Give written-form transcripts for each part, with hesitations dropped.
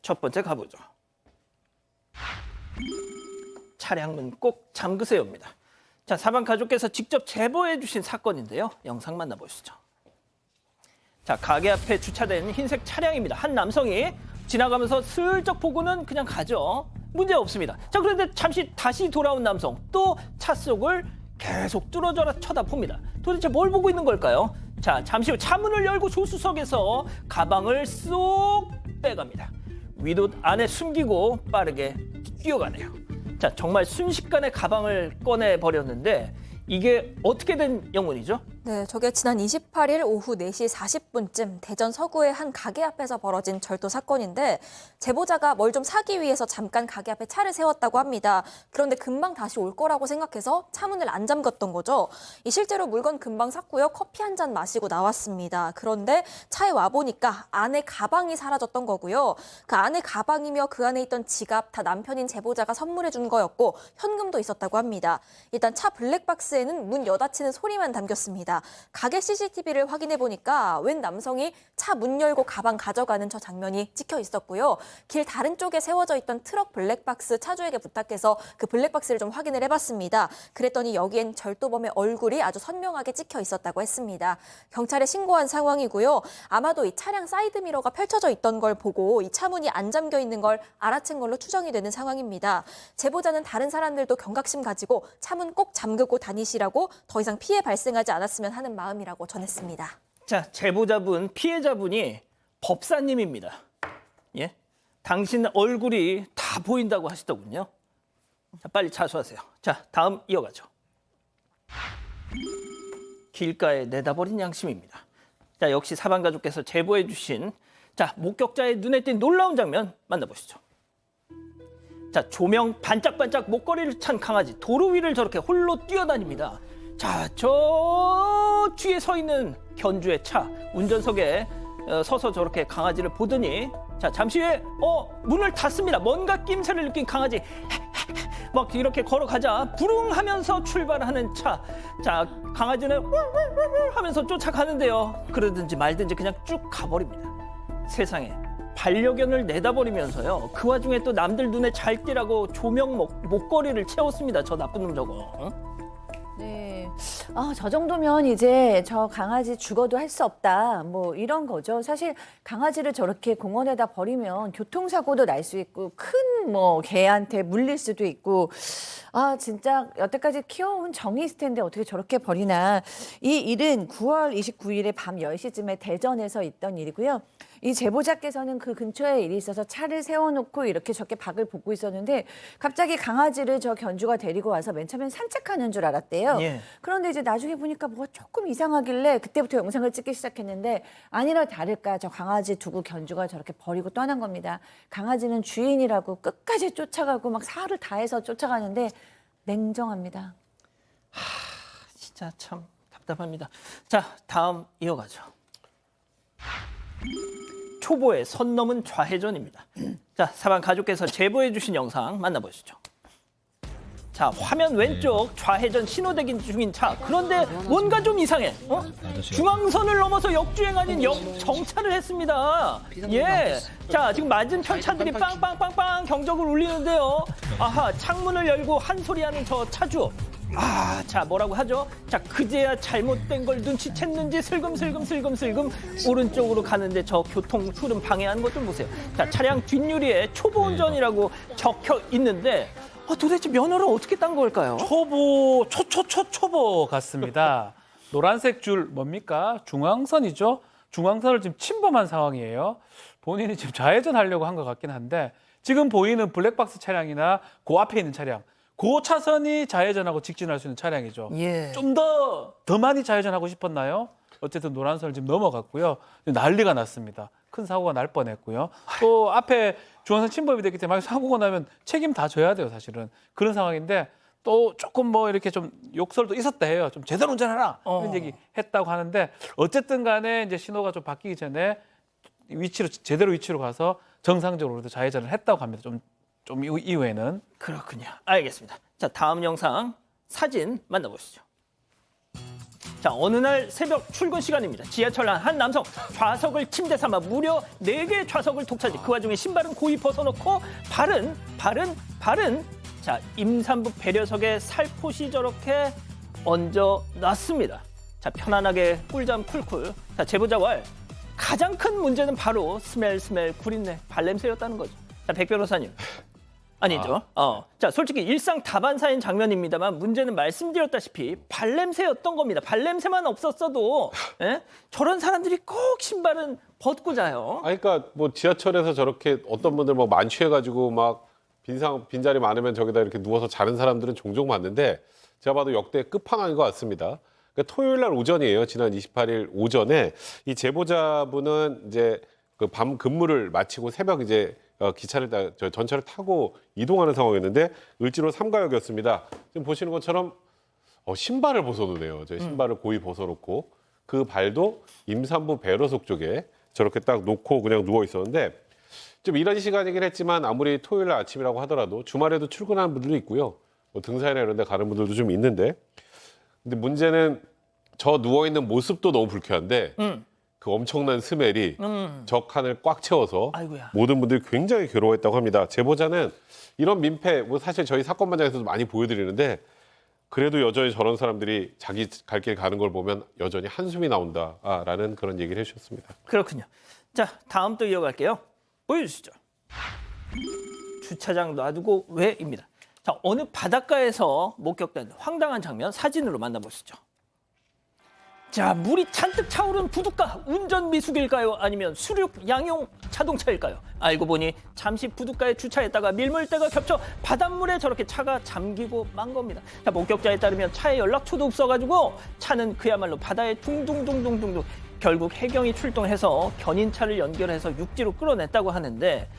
첫 번째 가보죠. 차량문 꼭 잠그세요입니다. 자, 사방 가족께서 직접 제보해 주신 사건인데요. 영상 만나보시죠. 자, 가게 앞에 주차된 흰색 차량입니다. 한 남성이 지나가면서 슬쩍 보고는 그냥 가죠. 문제 없습니다. 자, 그런데 잠시 다시 돌아온 남성 또 차 속을 계속 뚫어져라 쳐다봅니다. 도대체 뭘 보고 있는 걸까요? 자, 잠시 후 차문을 열고 조수석에서 가방을 쏙 빼갑니다. 윗옷 안에 숨기고 빠르게 뛰어가네요. 자, 정말 순식간에 가방을 꺼내버렸는데 이게 어떻게 된 영문이죠? 네, 저게 지난 28일 오후 4시 40분쯤 대전 서구의 한 가게 앞에서 벌어진 절도 사건인데 제보자가 뭘 좀 사기 위해서 잠깐 가게 앞에 차를 세웠다고 합니다. 그런데 금방 다시 올 거라고 생각해서 차문을 안 잠갔던 거죠. 실제로 물건 금방 샀고요. 커피 한 잔 마시고 나왔습니다. 그런데 차에 와보니까 안에 가방이 사라졌던 거고요. 그 안에 가방이며 그 안에 있던 지갑 다 남편인 제보자가 선물해 준 거였고 현금도 있었다고 합니다. 일단 차 블랙박스에는 문 여닫히는 소리만 담겼습니다. 가게 CCTV를 확인해 보니까 웬 남성이 차 문 열고 가방 가져가는 저 장면이 찍혀 있었고요. 길 다른 쪽에 세워져 있던 트럭 블랙박스 차주에게 부탁해서 그 블랙박스를 좀 확인을 해봤습니다. 그랬더니 여기엔 절도범의 얼굴이 아주 선명하게 찍혀 있었다고 했습니다. 경찰에 신고한 상황이고요. 아마도 이 차량 사이드미러가 펼쳐져 있던 걸 보고 이 차문이 안 잠겨 있는 걸 알아챈 걸로 추정이 되는 상황입니다. 제보자는 다른 사람들도 경각심 가지고 차문 꼭 잠그고 다니시라고 더 이상 피해 발생하지 않았으면 하는 마음이라고 전했습니다. 자, 제보자분, 피해자분이 법사님입니다. 예? 당신 얼굴이 다 보인다고 하시더군요. 자, 빨리 자수하세요. 자, 다음 이어가죠. 길가에 내다버린 양심입니다. 자, 역시 사방가족께서 제보해 주신 자, 목격자의 눈에 띈 놀라운 장면 만나보시죠. 자, 조명 반짝반짝 목걸이를 찬 강아지 도로 위를 저렇게 홀로 뛰어다닙니다. 자, 저 뒤에 서 있는 견주의 차 운전석에 서서 저렇게 강아지를 보더니 자, 잠시 후에 문을 닫습니다. 뭔가 낌새를 느낀 강아지 막 이렇게 걸어가자 부릉하면서 출발하는 차. 자, 강아지는 울울울 하면서 쫓아가는데요. 그러든지 말든지 그냥 쭉 가버립니다. 세상에 반려견을 내다버리면서요. 그 와중에 또 남들 눈에 잘 띄라고 조명 목걸이를 채웠습니다. 저 나쁜 놈 저거. 응? 네. 저 정도면 이제 저 강아지 죽어도 할 수 없다. 뭐 이런 거죠. 사실 강아지를 저렇게 공원에다 버리면 교통사고도 날 수 있고 큰 뭐 개한테 물릴 수도 있고 진짜 여태까지 키워온 정이 있을 텐데 어떻게 저렇게 버리나. 이 일은 9월 29일에 밤 10시쯤에 대전에서 있던 일이고요. 이 제보자께서는 그 근처에 일이 있어서 차를 세워놓고 이렇게 저렇게 밖을 보고 있었는데 갑자기 강아지를 저 견주가 데리고 와서 맨 처음엔 산책하는 줄 알았대요. 예. 그런데 이제 나중에 보니까 뭐가 조금 이상하길래 그때부터 영상을 찍기 시작했는데 아니나 다를까 저 강아지 두고 견주가 저렇게 버리고 떠난 겁니다. 강아지는 주인이라고 끝까지 쫓아가고 막 사활을 다해서 쫓아가는데 냉정합니다. 진짜 참 답답합니다. 자, 다음 이어가죠. 초보의 선 넘은 좌회전입니다. 자, 사방 가족께서 제보해 주신 영상 만나보시죠. 자, 화면 왼쪽 좌회전 신호대기 중인 차. 그런데 뭔가 좀 이상해. 중앙선을 넘어서 역주행 아닌 역정차를 했습니다. 예. 자, 지금 맞은편 차들이 빵빵빵빵 경적을 울리는데요. 아하, 창문을 열고 한 소리 하는 저 차주. 자, 뭐라고 하죠? 자, 그제야 잘못된 걸 눈치챘는지 슬금슬금 오른쪽으로 가는데 저 교통 흐름 방해하는 것 좀 보세요. 자, 차량 뒷유리에 초보 운전이라고 적혀 있는데 도대체 면허를 어떻게 딴 걸까요? 초보 같습니다. 노란색 줄 뭡니까? 중앙선이죠. 중앙선을 지금 침범한 상황이에요. 본인이 지금 좌회전 하려고 한 것 같긴 한데 지금 보이는 블랙박스 차량이나 그 앞에 있는 차량 그 차선이 좌회전하고 직진할 수 있는 차량이죠. 예. 좀 더 많이 좌회전하고 싶었나요? 어쨌든 노란선을 지금 넘어갔고요. 난리가 났습니다. 큰 사고가 날 뻔했고요. 또 앞에 중앙선 침범이 됐기 때문에 사고가 나면 책임 다 져야 돼요, 사실은. 그런 상황인데 또 조금 뭐 이렇게 좀 욕설도 있었다 해요. 좀 제대로 운전해라 이런 얘기 했다고 하는데 어쨌든 간에 이제 신호가 좀 바뀌기 전에 제대로 위치로 가서 정상적으로 좌회전을 했다고 합니다. 좀 이후에는. 그렇군요. 알겠습니다. 자, 다음 영상 사진 만나보시죠. 자, 어느 날 새벽 출근 시간입니다. 지하철 안 한 남성 좌석을 침대 삼아 무려 4개의 좌석을 독차지. 그 와중에 신발은 고이 벗어놓고 발은 자, 임산부 배려석에 살포시 저렇게 얹어놨습니다. 자, 편안하게 꿀잠 쿨쿨. 자, 제보자 왈. 가장 큰 문제는 바로 스멜 구린내 발냄새였다는 거죠. 자, 백 변호사님. 아니죠. 자, 솔직히 일상 다반사인 장면입니다만 문제는 말씀드렸다시피 발냄새였던 겁니다. 발냄새만 없었어도 저런 사람들이 꼭 신발은 벗고 자요. 아니, 그러니까 뭐 지하철에서 저렇게 어떤 분들 뭐 만취해가지고 막 빈자리 많으면 저기다 이렇게 누워서 자는 사람들은 종종 봤는데 제가 봐도 역대 끝판왕인 것 같습니다. 그러니까 토요일 날 오전이에요. 지난 28일 오전에 이 제보자분은 이제 그 밤 근무를 마치고 새벽 이제 전철을 타고 이동하는 상황이었는데 을지로 삼가역이었습니다. 지금 보시는 것처럼 신발을 벗어놓네요. 저 신발을 고이 벗어놓고 그 발도 임산부 배려석 쪽에 저렇게 딱 놓고 그냥 누워 있었는데 좀 이런 시간이긴 했지만 아무리 토요일 날 아침이라고 하더라도 주말에도 출근하는 분들도 있고요. 뭐 등산이나 이런 데 가는 분들도 좀 있는데 근데 문제는 저 누워있는 모습도 너무 불쾌한데 그 엄청난 스멜이 저 칸을 꽉 채워서 아이고야. 모든 분들이 굉장히 괴로워했다고 합니다. 제보자는 이런 민폐, 뭐 사실 저희 사건 반장에서도 많이 보여드리는데 그래도 여전히 저런 사람들이 자기 갈 길 가는 걸 보면 여전히 한숨이 나온다라는 그런 얘기를 해주셨습니다. 그렇군요. 자, 다음 또 이어갈게요. 보여주시죠. 주차장 놔두고 왜입니다. 자, 어느 바닷가에서 목격된 황당한 장면 사진으로 만나보시죠. 자, 물이 잔뜩 차오른 부둣가 운전 미숙일까요? 아니면 수륙 양용 자동차일까요? 알고 보니 잠시 부둣가에 주차했다가 밀물대가 겹쳐 바닷물에 저렇게 차가 잠기고 만 겁니다. 자, 목격자에 따르면 차에 연락처도 없어가지고 차는 그야말로 바다에 둥둥둥둥둥 결국 해경이 출동해서 견인차를 연결해서 육지로 끌어냈다고 하는데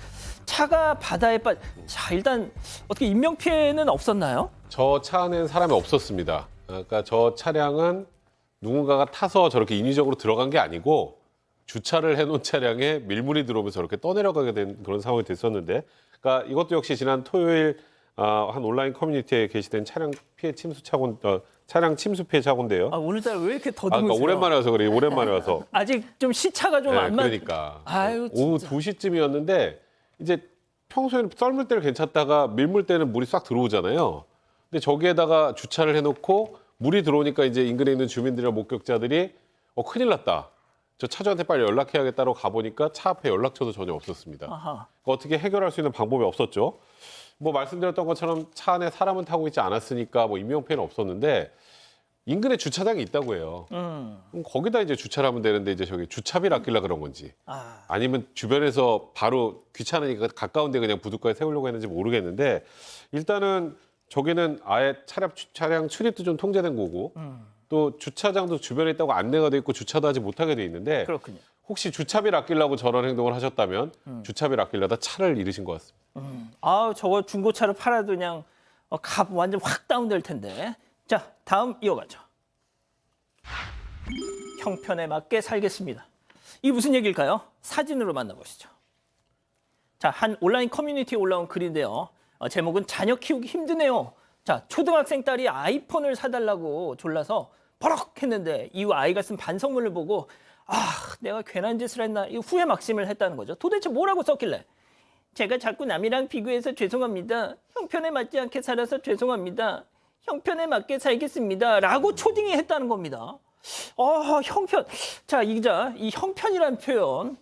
차가 바다에 자, 일단 어떻게 인명피해는 없었나요? 저 차 안에는 사람이 없었습니다. 그러니까 저 차량은 누군가가 타서 저렇게 인위적으로 들어간 게 아니고 주차를 해놓은 차량에 밀물이 들어오면서 저렇게 떠내려가게 된 그런 상황이 됐었는데, 그러니까 이것도 역시 지난 토요일 한 온라인 커뮤니티에 게시된 차량 침수 피해 사고인데요. 오늘따라 왜 이렇게 더듬으세요? 그러니까 오랜만에 와서 그래요. 오랜만에 와서. 아직 좀 시차가 좀 안 맞. 그러니까. 아유, 오후 진짜. 2시쯤이었는데 이제 평소에는 썰물 때를 괜찮다가 밀물 때는 물이 싹 들어오잖아요. 근데 저기에다가 주차를 해놓고 물이 들어오니까 이제 인근에 있는 주민들이나 목격자들이 큰일 났다. 저 차주한테 빨리 연락해야겠다고 가보니까 차 앞에 연락처도 전혀 없었습니다. 아하. 그러니까 어떻게 해결할 수 있는 방법이 없었죠. 뭐 말씀드렸던 것처럼 차 안에 사람은 타고 있지 않았으니까 뭐 인명피해는 없었는데 인근에 주차장이 있다고 해요. 그럼 거기다 이제 주차를 하면 되는데 이제 저기 주차비를 아끼려 그런 건지 아니면 주변에서 바로 귀찮으니까 가까운 데 그냥 부둣가에 세우려고 했는지 모르겠는데 일단은 저기는 아예 차량 출입도 좀 통제된 거고 또 주차장도 주변에 있다고 안내가 돼 있고 주차도 하지 못하게 돼 있는데 그렇군요. 혹시 주차비를 아끼려고 저런 행동을 하셨다면 주차비를 아끼려다 차를 잃으신 것 같습니다. 저거 중고차를 팔아도 그냥 값 완전 확 다운될 텐데. 자, 다음 이어가죠. 형편에 맞게 살겠습니다. 이게 무슨 얘기일까요? 사진으로 만나보시죠. 자, 한 온라인 커뮤니티에 올라온 글인데요. 제목은 자녀 키우기 힘드네요. 자, 초등학생 딸이 아이폰을 사달라고 졸라서 버럭 했는데 이후 아이가 쓴 반성문을 보고 내가 괜한 짓을 했나 이 후회 막심을 했다는 거죠. 도대체 뭐라고 썼길래? 제가 자꾸 남이랑 비교해서 죄송합니다. 형편에 맞지 않게 살아서 죄송합니다. 형편에 맞게 살겠습니다. 라고 초딩이 했다는 겁니다. 형편. 자, 이 기자, 이 형편이라는 표현.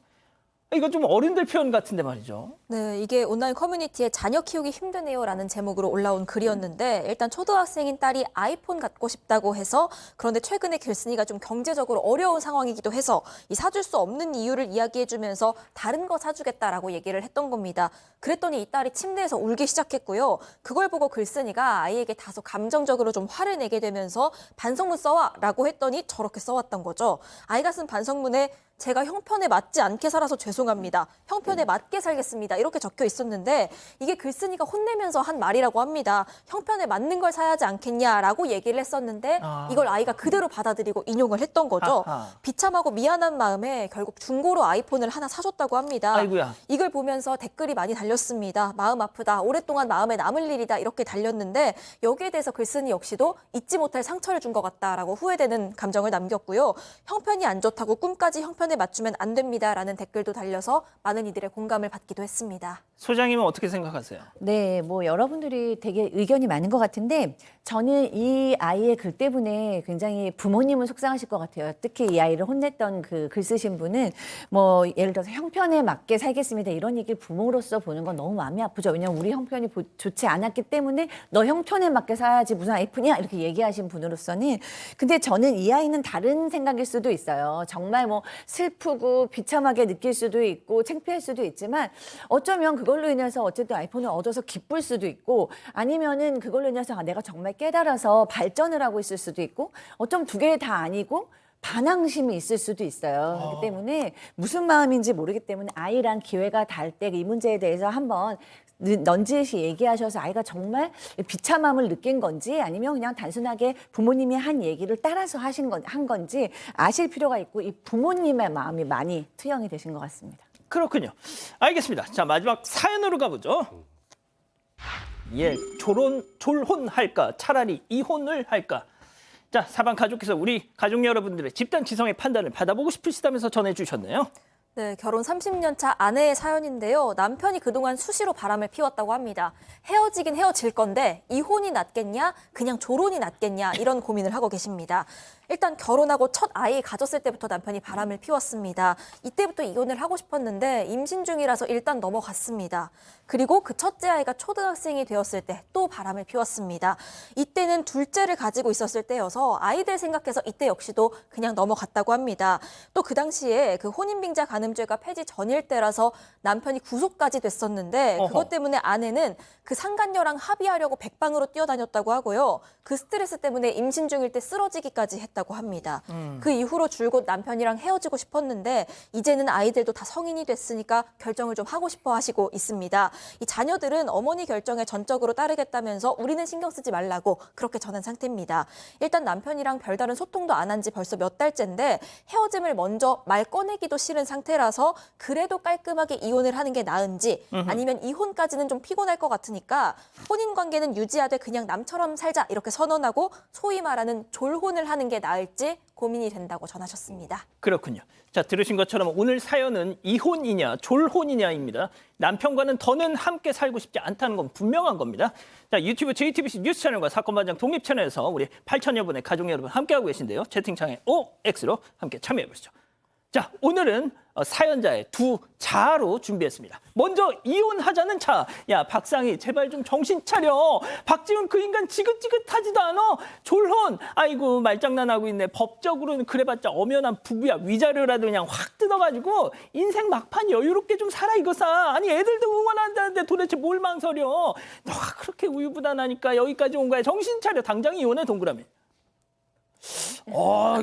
이거 좀 어른들 표현 같은데 말이죠. 네, 이게 온라인 커뮤니티에 자녀 키우기 힘드네요라는 제목으로 올라온 글이었는데 일단 초등학생인 딸이 아이폰 갖고 싶다고 해서 그런데 최근에 글쓴이가 좀 경제적으로 어려운 상황이기도 해서 이 사줄 수 없는 이유를 이야기해주면서 다른 거 사주겠다라고 얘기를 했던 겁니다. 그랬더니 이 딸이 침대에서 울기 시작했고요. 그걸 보고 글쓴이가 아이에게 다소 감정적으로 좀 화를 내게 되면서 반성문 써와라고 했더니 저렇게 써왔던 거죠. 아이가 쓴 반성문에 제가 형편에 맞지 않게 살아서 죄송합니다. 형편에 맞게 살겠습니다. 이렇게 적혀 있었는데 이게 글쓴이가 혼내면서 한 말이라고 합니다. 형편에 맞는 걸 사야 하지 않겠냐라고 얘기를 했었는데 이걸 아이가 그대로 받아들이고 인용을 했던 거죠. 아하. 비참하고 미안한 마음에 결국 중고로 아이폰을 하나 사줬다고 합니다. 아이고야. 이걸 보면서 댓글이 많이 달렸습니다. 마음 아프다. 오랫동안 마음에 남을 일이다. 이렇게 달렸는데 여기에 대해서 글쓴이 역시도 잊지 못할 상처를 준 것 같다라고 후회되는 감정을 남겼고요. 형편이 안 좋다고 꿈까지 형편에 맞추면 안 됩니다라는 댓글도 달려서 많은 이들의 공감을 받기도 했습니다. 소장님은 어떻게 생각하세요? 네, 뭐 여러분들이 되게 의견이 많은 것 같은데 저는 이 아이의 글 때문에 굉장히 부모님은 속상하실 것 같아요. 특히 이 아이를 혼냈던 그 글 쓰신 분은 뭐 예를 들어서 형편에 맞게 살겠습니다. 이런 얘기를 부모로서 보는 건 너무 마음이 아프죠. 왜냐하면 우리 형편이 좋지 않았기 때문에 너 형편에 맞게 살아야지 무슨 아이폰이야 이렇게 얘기하신 분으로서는 근데 저는 이 아이는 다른 생각일 수도 있어요. 정말 뭐 슬프고 비참하게 느낄 수도 있고 창피할 수도 있지만 어쩌면 그걸로 인해서 어쨌든 아이폰을 얻어서 기쁠 수도 있고 아니면은 그걸로 인해서 아, 내가 정말 깨달아서 발전을 하고 있을 수도 있고 어쩜 두 개 다 아니고 반항심이 있을 수도 있어요. 그렇기 때문에 무슨 마음인지 모르기 때문에 아이랑 기회가 닿을 때 이 문제에 대해서 한번 넌지시 얘기하셔서 아이가 정말 비참함을 느낀 건지 아니면 그냥 단순하게 부모님이 한 얘기를 따라서 한 건지 아실 필요가 있고 이 부모님의 마음이 많이 투영이 되신 것 같습니다. 그렇군요. 알겠습니다. 자, 마지막 사연으로 가보죠. 예, 졸혼할까? 차라리 이혼을 할까? 자, 사방 가족께서 우리 가족 여러분들의 집단 지성의 판단을 받아보고 싶으시다면서 전해주셨네요. 네, 결혼 30년 차 아내의 사연인데요. 남편이 그동안 수시로 바람을 피웠다고 합니다. 헤어지긴 헤어질 건데 이혼이 낫겠냐, 그냥 졸혼이 낫겠냐 이런 고민을 하고 계십니다. 일단 결혼하고 첫 아이 가졌을 때부터 남편이 바람을 피웠습니다. 이때부터 이혼을 하고 싶었는데 임신 중이라서 일단 넘어갔습니다. 그리고 그 첫째 아이가 초등학생이 되었을 때 또 바람을 피웠습니다. 이때는 둘째를 가지고 있었을 때여서 아이들 생각해서 이때 역시도 그냥 넘어갔다고 합니다. 또 그 당시에 그 혼인빙자 간음죄가 폐지 전일 때라서 남편이 구속까지 됐었는데 그것 때문에 아내는 그 상간녀랑 합의하려고 백방으로 뛰어다녔다고 하고요. 그 스트레스 때문에 임신 중일 때 쓰러지기까지 했다고 합니다. 그 이후로 줄곧 남편이랑 헤어지고 싶었는데 이제는 아이들도 다 성인이 됐으니까 결정을 좀 하고 싶어 하시고 있습니다. 이 자녀들은 어머니 결정에 전적으로 따르겠다면서 우리는 신경 쓰지 말라고 그렇게 전한 상태입니다. 일단 남편이랑 별다른 소통도 안 한 지 벌써 몇 달째인데 헤어짐을 먼저 말 꺼내기도 싫은 상태라서 그래도 깔끔하게 이혼을 하는 게 나은지 아니면 이혼까지는 좀 피곤할 것 같으니까 혼인 관계는 유지하되 그냥 남처럼 살자 이렇게 선언하고 소위 말하는 졸혼을 하는 게 나을지 고민이 된다고 전하셨습니다. 그렇군요. 자, 들으신 것처럼 오늘 사연은 이혼이냐 졸혼이냐입니다. 남편과는 더는 함께 살고 싶지 않다는 건 분명한 겁니다. 자, 유튜브 JTBC 뉴스 채널과 사건반장 독립 채널에서 우리 8천여 분의 가족 여러분 함께하고 계신데요. 채팅창에 OX로 함께 참여해보시죠. 자, 오늘은 사연자의 두 자로 준비했습니다. 먼저 이혼하자는 자. 야, 박상희 제발 좀 정신 차려. 박지훈 그 인간 지긋지긋하지도 않아. 졸혼. 아이고 말장난하고 있네. 법적으로는 그래봤자 엄연한 부부야. 위자료라도 그냥 확 뜯어가지고 인생 막판 여유롭게 좀 살아 이거사. 아니 애들도 응원한다는데 도대체 뭘 망설여. 너가 그렇게 우유부단하니까 여기까지 온 거야. 정신 차려. 당장 이혼해 동그라미.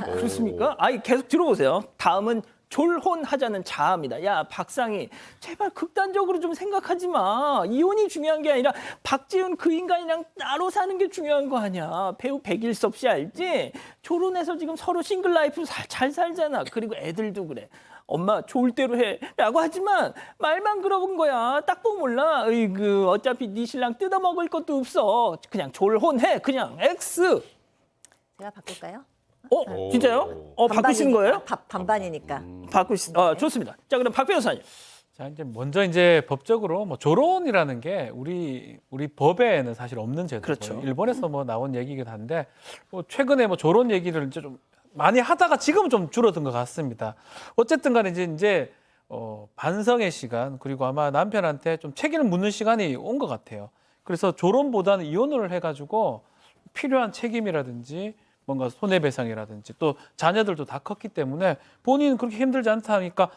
그렇습니까? 아이 계속 들어보세요. 다음은 졸혼하자는 자아입니다. 야, 박상희 제발 극단적으로 좀 생각하지 마. 이혼이 중요한 게 아니라 박지훈 그 인간이랑 따로 사는 게 중요한 거 아니야. 배우 백일섭 씨 알지? 졸혼해서 지금 서로 싱글 라이프 잘 살잖아. 그리고 애들도 그래. 엄마 좋을 대로 해 라고 하지만 말만 그러는 거야. 딱 보면 몰라. 으이그 어차피 네 신랑 뜯어먹을 것도 없어. 그냥 졸혼해. 그냥 X. 제가 바꿀까요? 진짜요? 바꾸신 거예요? 반반이니까. 좋습니다. 자, 그럼 박 변호사님. 자, 이제 먼저 이제 법적으로 뭐 졸혼이라는 게 우리 법에는 사실 없는 제도고 그렇죠. 일본에서 뭐 나온 얘기긴 한데 뭐 최근에 뭐 졸혼 얘기를 이제 좀 많이 하다가 지금은 좀 줄어든 것 같습니다. 어쨌든 간에 이제 반성의 시간 그리고 아마 남편한테 좀 책임을 묻는 시간이 온 것 같아요. 그래서 졸혼보다는 이혼을 해가지고 필요한 책임이라든지 뭔가 손해배상이라든지 또 자녀들도 다 컸기 때문에 본인은 그렇게 힘들지 않다 하니까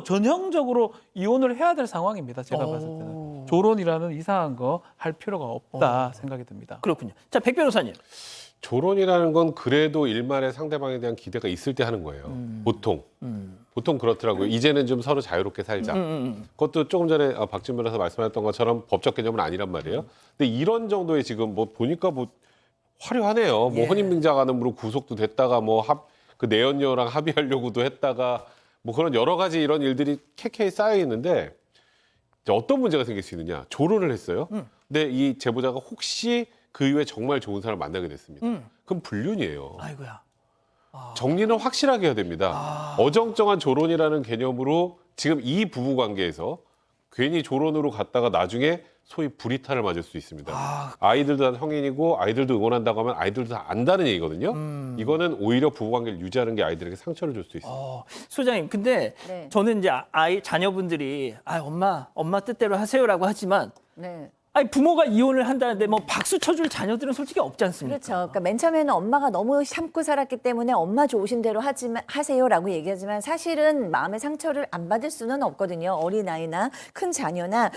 전형적으로 이혼을 해야 될 상황입니다. 제가 봤을 때는. 조론이라는 이상한 거 할 필요가 없다 생각이 듭니다. 그렇군요. 자, 백 변호사님. 조론이라는 건 그래도 일말의 상대방에 대한 기대가 있을 때 하는 거예요. 보통. 보통 그렇더라고요. 이제는 좀 서로 자유롭게 살자. 그것도 조금 전에 박진 변호사 말씀하셨던 것처럼 법적 개념은 아니란 말이에요. 근데 이런 정도의 지금 뭐 보니까 뭐 화려하네요. 뭐 예. 혼인빙자가늠으로 구속도 됐다가 뭐 그 내연녀랑 합의하려고도 했다가 뭐 그런 여러 가지 이런 일들이 캐캐 쌓여 있는데 이제 어떤 문제가 생길 수 있느냐. 조론을 했어요. 근데 이 제보자가 혹시 그 이후에 정말 좋은 사람을 만나게 됐습니다. 그럼 불륜이에요. 아이고야. 정리는 확실하게 해야 됩니다. 어정쩡한 조론이라는 개념으로 지금 이 부부 관계에서 괜히 조론으로 갔다가 나중에 소위 불이탈을 맞을 수 있습니다. 아이들도 다 성인이고 아이들도 응원한다고 하면 아이들도 다 안다는 얘기거든요. 이거는 오히려 부부 관계를 유지하는 게 아이들에게 상처를 줄 수 있어요. 소장님, 근데 네. 저는 이제 자녀분들이 엄마 뜻대로 하세요라고 하지만 네. 아니 부모가 이혼을 한다는데 뭐 박수 쳐줄 자녀들은 솔직히 없지 않습니까? 그렇죠. 그러니까 맨 처음에는 엄마가 너무 참고 살았기 때문에 엄마 좋으신 대로 하세요라고 얘기하지만 사실은 마음의 상처를 안 받을 수는 없거든요. 어린아이나 큰 자녀나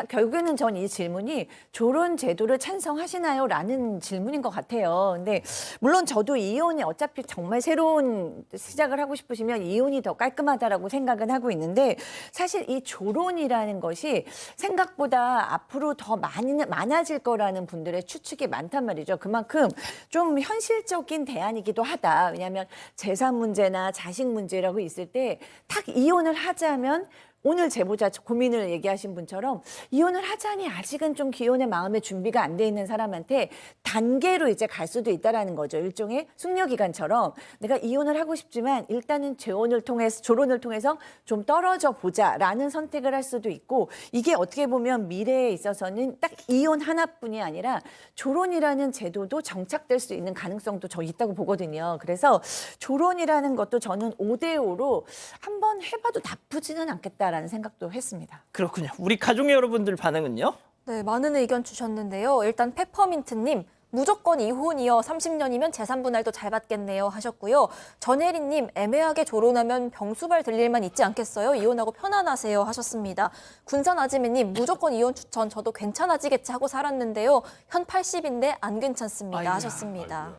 결국에는 전 이 질문이 조론 제도를 찬성하시나요? 라는 질문인 것 같아요. 근데 물론 저도 이혼이 어차피 정말 새로운 시작을 하고 싶으시면 이혼이 더 깔끔하다라고 생각은 하고 있는데 사실 이 조론이라는 것이 생각보다 앞으로 더 많아질 거라는 분들의 추측이 많단 말이죠. 그만큼 좀 현실적인 대안이기도 하다. 왜냐하면 재산 문제나 자식 문제라고 있을 때 딱 이혼을 하자면 오늘 제보자 고민을 얘기하신 분처럼 이혼을 하자니 아직은 좀 기혼의 마음의 준비가 안 돼 있는 사람한테 단계로 이제 갈 수도 있다라는 거죠. 일종의 숙려 기간처럼 내가 이혼을 하고 싶지만 일단은 조론을 통해서 좀 떨어져 보자라는 선택을 할 수도 있고 이게 어떻게 보면 미래에 있어서는 딱 이혼 하나뿐이 아니라 조론이라는 제도도 정착될 수 있는 가능성도 저 있다고 보거든요. 그래서 조론이라는 것도 저는 5대5로 한번 해봐도 나쁘지는 않겠다. 라는 생각도 했습니다. 그렇군요. 우리 가족 여러분들 반응은요? 네, 많은 의견 주셨는데요. 일단 페퍼민트님. 무조건 이혼이요. 30년이면 재산 분할도 잘 받겠네요 하셨고요. 전혜리님 애매하게 조론하면 병수발 들릴 만 있지 않겠어요? 이혼하고 편안하세요 하셨습니다. 군산 아지매님 무조건 이혼 추천 저도 괜찮아지겠지 하고 살았는데요. 현 80인데 안 괜찮습니다 아이고야. 하셨습니다.